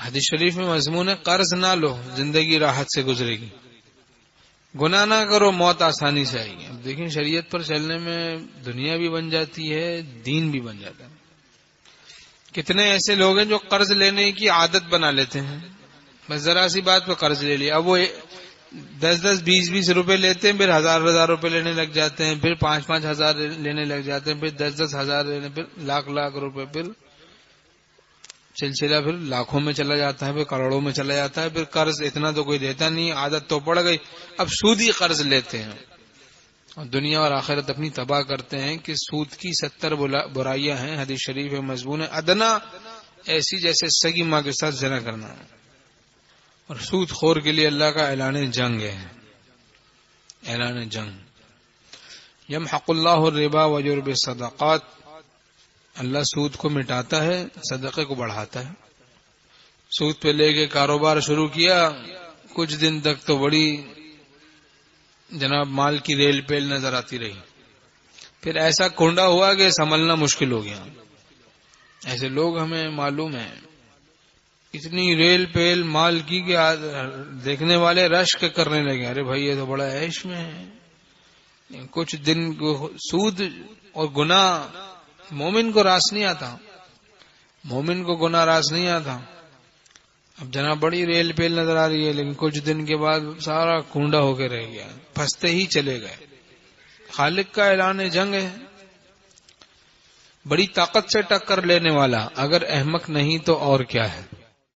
حدیث شریف میں مضمون ہے قرض نہ لو، زندگی راحت سے گزرے گی، گناہ نہ کرو، موت آسانی سے آئے گی۔ اب دیکھیں شریعت پر چلنے میں دنیا بھی بن جاتی ہے، دین بھی بن جاتا ہے۔ کتنے ایسے لوگ ہیں جو قرض لینے کی عادت بنا لیتے ہیں، بس ذرا سی بات پہ قرض لے لیا، اب وہ 10 20 روپے لیتے ہیں، پھر 1000 روپے لینے لگ جاتے ہیں، پھر 5 ہزار لینے لگ جاتے ہیں، پھر 10 ہزار لینے، پھر لاکھ روپے، پھر سلسلہ پھر لاکھوں میں چلا جاتا ہے، پھر کروڑوں میں چلا جاتا ہے، پھر قرض اتنا تو کوئی دیتا نہیں، عادت تو پڑ گئی، اب سودی قرض لیتے ہیں اور دنیا اور آخرت اپنی تباہ کرتے ہیں۔ کہ سود کی 70 برائیاں ہیں، حدیث شریف میں مضمون ہے ادنا ایسی جیسے سگی ماں کے ساتھ زنا کرنا، اور سود خور کے لیے اللہ کا اعلان جنگ ہے، اعلان جنگ۔ یمحق اللہ الربا ویربی الصدقات، اللہ سود کو مٹاتا ہے، صدقے کو بڑھاتا ہے۔ سود پہ لے کے کاروبار شروع کیا، کچھ دن تک تو بڑی جناب مال کی ریل پیل نظر آتی رہی، پھر ایسا کونڈا ہوا کہ سنبھلنا مشکل ہو گیا۔ ایسے لوگ ہمیں معلوم ہیں، اتنی ریل پیل مال کی کہ دیکھنے والے رشک کرنے لگے، ارے بھائی یہ تو بڑا عیش میں ہے۔ کچھ دن سود اور گناہ مومن کو راس نہیں آتا، مومن کو گناہ راس نہیں آتا۔ اب جناب بڑی ریل پیل نظر آ رہی ہے، لیکن کچھ دن کے بعد سارا کونڈا ہو کے رہ گیا، پھنستے ہی چلے گئے۔ خالق کا اعلان جنگ ہے، بڑی طاقت سے ٹکر لینے والا اگر احمق نہیں تو اور کیا ہے۔